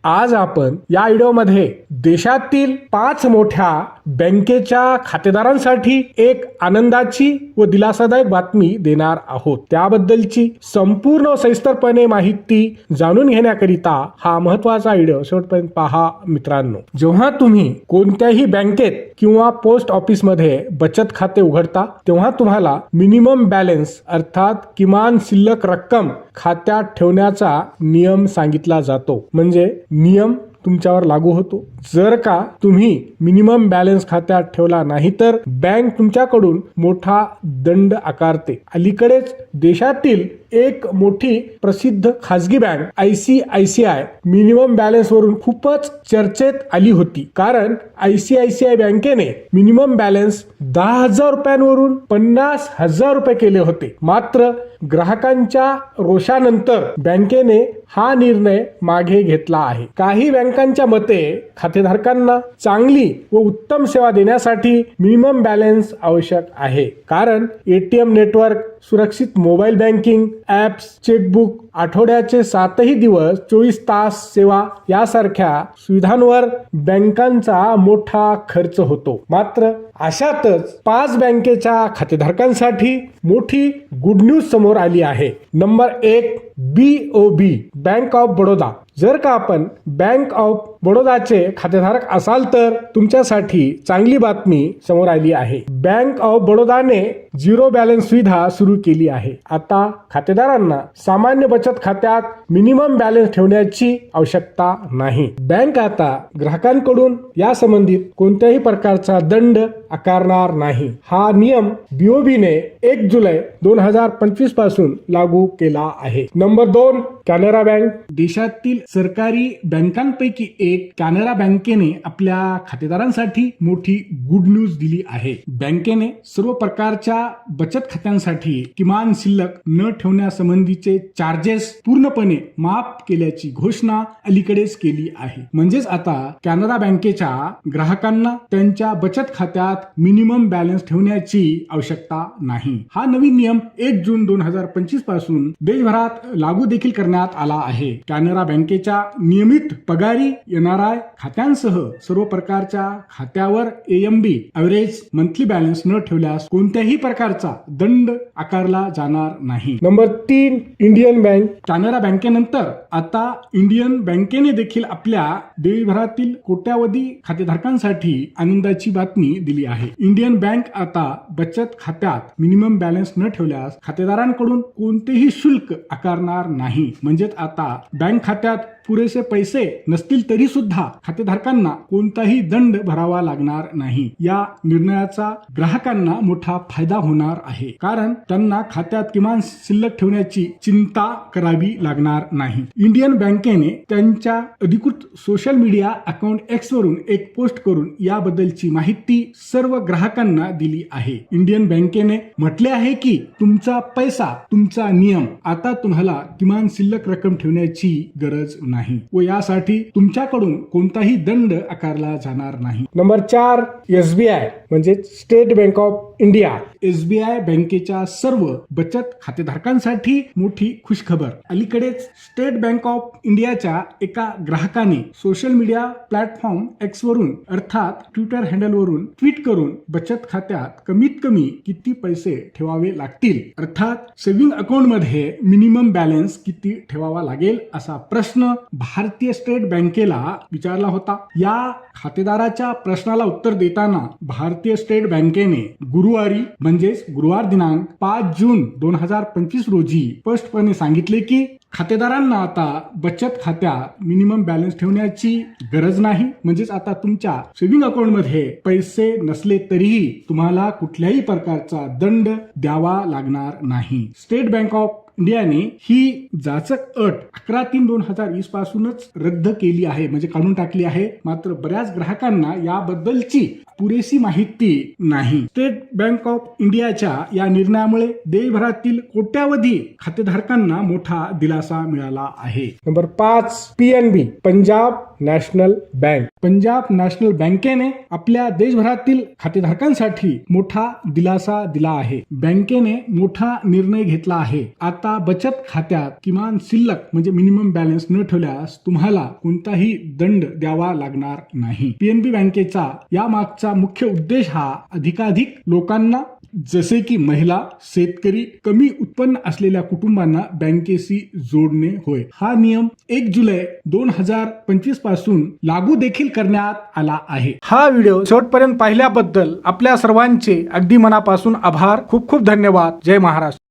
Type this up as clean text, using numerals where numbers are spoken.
आज आपण या व्हिडिओमध्ये देशातील 5 मोठ्या बँकेच्या खातेदारांसाठी एक आनंदाची व दिलासादायक बातमी देणार आहोत. त्याबद्दलची संपूर्ण सविस्तरपणे माहिती जाणून घेण्याकरिता हा महत्त्वाचा व्हिडिओ शेवटपर्यंत पहा मित्रांनो. जेव्हा तुम्ही कोणत्याही बँकेत किंवा पोस्ट ऑफिस मध्ये बचत खाते उघडता तेव्हा तुम्हाला मिनिमम बॅलन्स अर्थात किमान शिल्लक रक्कम खात्यात ठेवण्याचा नियम सांगितला जातो. म्हणजे नियम तुमच्यावर लागू होतो. जर का तुम्ही मिनिमम बॅलन्स खात्यात ठेवला नाही तर बँक तुमच्याकडून मोठा दंड आकारते. अलीकडेच देशातील एक मोठी प्रसिद्ध खासगी बँक ICICI मिनिमम बॅलन्स वरून खूपच चर्चेत आली होती. कारण ICICI बँकेने मिनिमम बॅलन्स 10,000 रुपयांवरून 50,000 रुपये केले होते. मात्र ग्राहकांच्या रोषानंतर बँकेने हा निर्णय मागे घेतला आहे. काही बँकांच्या मते खातेधारकांना चांगली व उत्तम सेवा देण्यासाठी मिनिमम बॅलन्स आवश्यक आहे. कारण ATM नेटवर्क, सुरक्षित मोबाईल बँकिंग ॲप्स, चेकबुक, आठवड्याचे 7ही दिवस 24 तास सेवा यासारख्या सुविधांवर बँकांचा मोठा खर्च होतो. मात्र अशातच 5 बँकेच्या खातेधारकांसाठी मोठी गुड न्यूज समोर आली आहे. Number 1 BOB bank of Baroda. जर का आपण बँक ऑफ बडोदाचे खातेधारक असाल तर तुमच्यासाठी चांगली बातमी समोर आली आहे. बँक ऑफ बडोदाने झिरो बॅलन्स सुविधा सुरू केली आहे. आता खातेदारांना सामान्य बचत खात्यात मिनिमम बॅलन्स ठेवण्याची आवश्यकता नाही. बँक आता ग्राहकांकडून या संबंधित कोणत्याही प्रकारचा दंड आकारणार नाही. हा नियम BOB ने 1 जुलै 2025 पासून लागू केला आहे. Number 2 Canara bank. देशातील सरकारी बँकांपैकी एक कॅनरा बँकेने आपल्या खातेदारांसाठी मोठी गुड न्यूज दिली आहे. बँकेने सर्व प्रकारच्या बचत खात्यांसाठी किमान शिल्लक न ठेवण्यासंबंधीचे चार्जेस पूर्णपणे माफ केल्याची घोषणा अलीकडेच केली आहे. म्हणजेच आता कॅनरा बँकेच्या ग्राहकांना त्यांच्या बचत खात्यात मिनिमम बॅलन्स ठेवण्याची आवश्यकता नाही. हा नवीन नियम 1 जून 2025 पासून देशभरात लागू देखील करण्यात आला आहे. कॅनरा बँकेच्या नियमित पगारी NRI खात्यांसह सर्व प्रकारच्या खात्यावर AMB एव्हरेज मंथली बॅलन्स न ठेवल्यास कोणत्याही प्रकारचा दंड आकारला जाणार नाही. Number 3 Indian bank. कॅनरा बँकेनंतर आता इंडियन बँकेने देखील आपल्या देशभरातील कोट्यावधी खातेधारकांसाठी आनंदाची बातमी दिली आहे. इंडियन बँक आता बचत खात्यात मिनिमम बॅलन्स न ठेवल्यास खातेदारांकडून कोणतेही शुल्क आकारणार नाही. म्हणजेच आता बँक खात्यात पुरेसे पैसे नसतील तरी सुद्धा खातेधारकांना कोणताही दंड भरावा लागणार नाही. या निर्णयाचा ग्राहकांना मोठा फायदा होणार आहे. कारण त्यांना खात्यात किमान शिल्लक ठेवण्याची चिंता करावी लागणार नाही. इंडियन बँकेने त्यांच्या अधिकृत सोशल मीडिया अकाउंट X वरून एक पोस्ट करून याबद्दलची माहिती सर्व ग्राहकांना दिली आहे. इंडियन बँकेने म्हटले आहे की तुमचा पैसा तुमचा नियम. आता तुम्हाला किमान शिल्लक रक्कम ठेवण्याची गरज नाही व यासाठी तुमच्याकडून कोणताही दंड आकारला जाणार नाही. नंबर 4 SBI म्हणजे state bank of India. SBI बँकेच्या सर्व बचत खातेधारकांसाठी मोठी खुशखबर. अलीकडेच स्टेट बँक ऑफ इंडियाच्या एका ग्राहकाने सोशल मीडिया प्लॅटफॉर्म X वरून अर्थात ट्विटर हँडल वरून ट्विट करून बचत खात्यात कमीत कमी किती पैसे ठेवावे लागतील अर्थात सेव्हिंग अकाउंट मध्ये मिनिमम बॅलन्स किती ठेवावा लागेल असा प्रश्न भारतीय स्टेट बँकेला विचारला होता. या खातेदाराच्या प्रश्नाला उत्तर देताना भारतीय स्टेट बँकेने गुरुवारी म्हणजेच गुरुवार दिनांक 5 जून 2025 रोजी स्पष्टपणे सांगितले की खातेदारांना आता बचत खात्यात मिनिमम बॅलन्स ठेवण्याची गरज नाही. म्हणजेच आता तुमच्या सेव्हिंग अकाउंट मध्ये पैसे नसले तरीही तुम्हाला कुठल्याही प्रकारचा दंड द्यावा लागणार नाही. स्टेट बँक ऑफ इंडियाने ही जाचक अट 11/3/2020 पासूनच रद्द केली आहे म्हणजे काढून टाकली आहे. मात्र बऱ्याच ग्राहकांना याबद्दलची पुरेशी माहिती नाही. स्टेट बँक ऑफ इंडियाच्या या निर्णयामुळे देशभरातील कोट्यावधी खातेधारकांना मोठा दिलासा मिळाला आहे. Number 5 PNB Punjab national bank. Punjab national बँकेने आपल्या देशभरातील खातेधारकांसाठी मोठा दिलासा दिला आहे. बँकेने मोठा निर्णय घेतला आहे. आता बचत खात्यात किमान शिल्लक म्हणजे मिनिमम बॅलन्स न ठेवल्यास तुम्हाला कोणताही दंड द्यावा लागणार नाही. पीएनबी बँकेचा या मागचा मुख्य उद्देश हा अधिकाधिक लोकांना जसे की महिला, शेतकरी, कमी उत्पन्न असलेल्या कुटुंबांना बँकेशी जोडणे होय. हा नियम 1 जुलै 2025 पासून लागू देखील करण्यात आला आहे. हा व्हिडिओ शेवटपर्यंत पाहिल्याबद्दल आपल्या सर्वांचे अगदी मनापासून आभार. खूप खूप धन्यवाद. जय महाराष्ट्र.